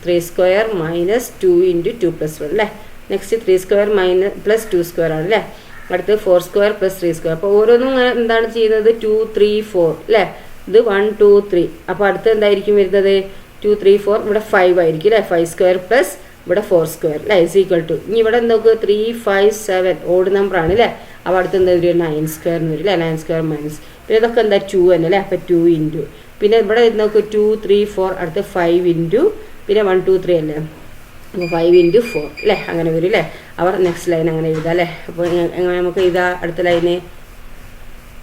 3² - 2 × 2 + 1 അല്ലേ. നെക്സ്റ്റ് 3² + 2² ആണ് അല്ലേ. അടുത്ത് 4² + 3². അപ്പോൾ ഓരോന്നും എന്താണ് ചെയ്യുന്നത് 2 3 4 അല്ലേ. ഇത് 1 2 3. അപ്പോൾ അടുത്ത് എന്തായിരിക്കും വരുന്നത് 2 3 4 ഇവിടെ 5 ആയിരിക്കും അല്ലേ. 5² പ്ലസ് ഇവിടെ 4² അല്ലേ = ഇനി ഇവിടെ നോക്കുക 3 5 7 ഓഡ് നമ്പർ ആണ് അല്ലേ. അപ്പോൾ അടുത്ത് എന്താ വരും 9² എന്ന് വരും അല്ലേ. 9² മൈനസ് പിന്നെ ഇതൊക്കെ എന്താ 2 തന്നെ അല്ലേ. അപ്പോൾ 2 ഇൻറ്റു പിന്നെ ഇവിടെ നോക്കുക 2 3 4 അടുത്ത് 5 ഇൻറ്റു പിന്നെ 1 2 3 അല്ലേ. അപ്പോൾ 5 ഇൻറ്റു 4 അല്ലേ അങ്ങനെ വരും അല്ലേ. അവർ നെക്സ്റ്റ് ലൈൻ അങ്ങനെ എഴുതാം അല്ലേ. അപ്പോൾ എങ്ങനെ നമുക്ക് എഴുതാ അടുത്ത ലൈന്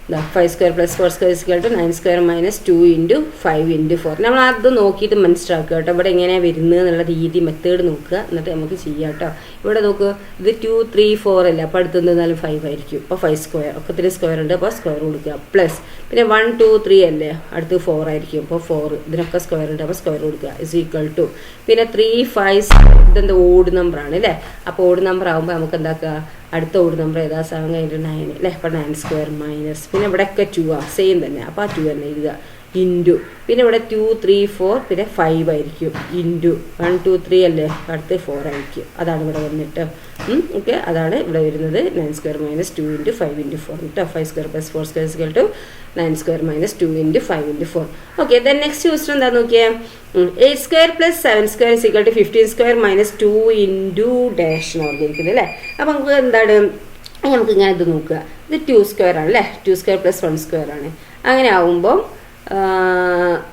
5² + 4² = 9² - 2 × 5 × 4. നമ്മൾ അത് നോക്കിയിട്ട് മനസ്സിലാക്കുക കേട്ടോ. ഇവിടെ എങ്ങനെയാണ് വരുന്നത് എന്നുള്ള രീതി മെത്തേഡ് നോക്കുക, എന്നിട്ട് നമുക്ക് ചെയ്യാം കേട്ടോ. ഇവിടെ നോക്കുക, ഇത് 2 3 4 അല്ല. അപ്പോൾ അടുത്ത് എന്തായാലും 5 ആയിരിക്കും. അപ്പോൾ 5² ഒക്കെ 3 സ്ക്വയർ ഉണ്ട്. അപ്പോൾ സ്ക്വയർ കൊടുക്കുക പ്ലസ് പിന്നെ 1 2 3 അല്ലേ. അടുത്ത് 4 ആയിരിക്കും. അപ്പോൾ 4 ഇതിനൊക്കെ സ്ക്വയർ ഉണ്ട്. അപ്പോൾ സ്ക്വയർ കൊടുക്കുക = പിന്നെ 3 5 ഇതെന്താ ഓഡ് നമ്പർ ആണ് അല്ലേ. അപ്പോൾ ഓഡ് നമ്പർ ആകുമ്പോൾ നമുക്ക് എന്താക്കുക, അടുത്ത ഓഡ് നമ്പർ ഏതാ 7 കഴിഞ്ഞിട്ട് 9 അല്ലേ. അപ്പോൾ 9² മൈനസ് പിന്നെ ഇവിടെയൊക്കെ 2 സെയിം തന്നെ. അപ്പോൾ ആ 2 തന്നെ എഴുതുക ഇൻറ്റു പിന്നെ ഇവിടെ 2 3 4 പിന്നെ 5 ആയിരിക്കും ഇൻറ്റു 1 2 3 അല്ലേ. അടുത്ത് 4 ആയിരിക്കും. അതാണ് ഇവിടെ വന്നിട്ട് ഓക്കെ. അതാണ് ഇവിടെ വരുന്നത് 9² - 2 × 5 × 4 കേട്ടോ. 5² + 4² = 9² - 2 × 5 × 4. ഓക്കെ. ദെൻ നെക്സ്റ്റ് ക്വസ്റ്റൻ എന്താ നോക്കിയേ, 8² + 7² = 15² - 2 × ഡാഷ് എന്ന് പറഞ്ഞിരിക്കുന്നത് അല്ലേ. അപ്പോൾ നമുക്ക് എന്താണ് നമുക്ക് ഇങ്ങനെ ഇത് നോക്കുക, ഇത് 2² ആണ് അല്ലേ. 2² + 1² ആണ്. അങ്ങനെ ആവുമ്പോൾ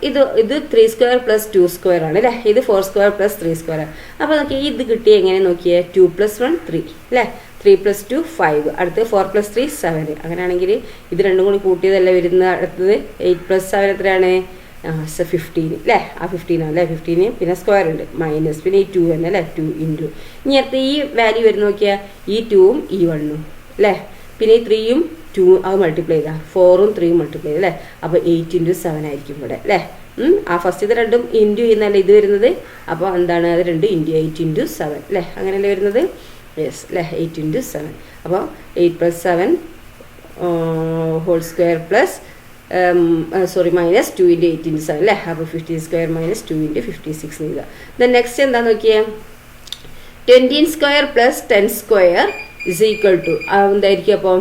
ഇത് 3² + 2² ആണ് അല്ലേ. ഇത് 4² + 3². അപ്പോൾ നോക്കി ഇത് കിട്ടിയ എങ്ങനെ നോക്കിയേ 2 + 1 3 അല്ലേ. 3 + 2 5 അടുത്ത് 4 + 3 7. അങ്ങനെയാണെങ്കിൽ ഇത് രണ്ടും കൂടി കൂട്ടിയതല്ല വരുന്ന അടുത്തത് 8 + 7 എത്രയാണ് 15 അല്ലേ. ആ 15 അല്ലേ. 15 പിന്നെ സ്ക്വയർ ഉണ്ട് മൈനസ് പിന്നെ ഈ 2 തന്നെ അല്ലേ. 2 ഇൻറ്റു ഇനി അടുത്ത് ഈ വാല്യൂ വരുന്ന നോക്കിയാൽ ഈ 2ഉം ഈ 1ഉം അല്ലേ. പിന്നെ ഈ 3ഉം 2 അത് മൾട്ടിപ്ലൈ ചെയ്താൽ 4ഉം 3ഉം മൾട്ടിപ്ലൈ ചെയ്ത് അല്ലേ. അപ്പോൾ 8 × 7 ആയിരിക്കും ഇവിടെ അല്ലേ. ആ ഫസ്റ്റ് ഇത് രണ്ടും ഇൻറ്റു ചെയ്യുന്നല്ലേ ഇത് വരുന്നത്. അപ്പോൾ എന്താണ് അത് 2 × 8 × 7 അല്ലേ. അങ്ങനെയല്ലേ വരുന്നത്. യെസ് അല്ലേ 8 × 7. അപ്പോൾ 8 + 7 2² പ്ലസ് മൈനസ് 2 × 8 × 7 അല്ലേ. അപ്പോൾ 15² - 2 × 56 എഴുതുക. ദെൻ നെക്സ്റ്റ് എന്താ നോക്കിയേ 20² + 10² = എന്തായിരിക്കും. അപ്പോൾ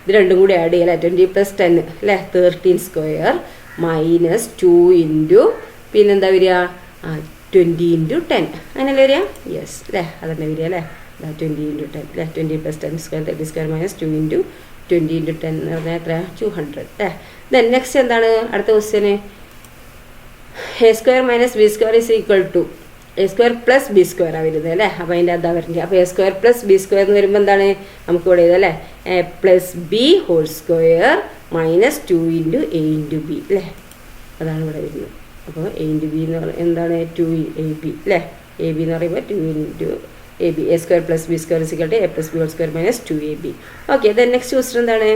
ഇത് രണ്ടും കൂടി ആഡ് ചെയ്യാം അല്ലേ. 20 + 10 അല്ലേ 13² - 2 ഇൻറ്റു പിന്നെന്താ വരിക 20 ഇൻറ്റു 10 അങ്ങനെയല്ലേ വരിക? യെസ് അല്ലേ, അതന്നെ വരിക അല്ലേ. 20 ഇൻറ്റു 10 അല്ലേ, 20 + 10 square 30 square minus 2 into 20 into 10 എന്ന് പറഞ്ഞാൽ എത്ര? 200 അല്ലേ. ദെൻ നെക്സ്റ്റ് എന്താണ് അടുത്ത ക്വസ്റ്റ്യന്? A square minus B square is equal to A square plus B square ആണ് വരുന്നത് അല്ലേ. അപ്പോൾ അതിൻ്റെ അതാ വരുന്നത്. അപ്പോൾ A square plus B square എന്ന് വരുമ്പോൾ എന്താണ് നമുക്ക് ഇവിടെ ചെയ്തല്ലേ, A plus B whole square minus 2 into A into B അല്ലേ, അതാണ് ഇവിടെ വരുന്നത്. അപ്പോൾ എ ഇൻറ്റു ബി എന്ന് പറയുന്നത് എന്താണ്? 2ab അല്ലേ. എ ബി എന്ന് പറയുമ്പോൾ 2 into A B, A square plus B square is equal to A plus B whole square minus 2ab. Okay, then next question എന്താണ്?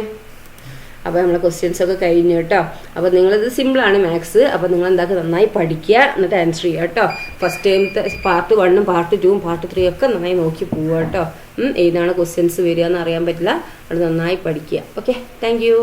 അപ്പോൾ നമ്മളെ ക്വസ്റ്റ്യൻസ് ഒക്കെ കഴിഞ്ഞു കേട്ടോ. അപ്പോൾ നിങ്ങളിത് സിമ്പിളാണ് മാത്സ്. അപ്പോൾ നിങ്ങൾ എന്താക്കുക, നന്നായി പഠിക്കുക, എന്നിട്ട് ആൻസർ ചെയ്യുക കേട്ടോ. ഫസ്റ്റ് ടൈമത്തെ പാർട്ട് 1 പാർട്ട് 2 പാർട്ട് 3 ഒക്കെ നന്നായി നോക്കി പോവുക കേട്ടോ. ഏതാണ് ക്വസ്റ്റ്യൻസ് വരിക എന്ന് അറിയാൻ പറ്റില്ല, അത് നന്നായി പഠിക്കുക. Okay, thank you.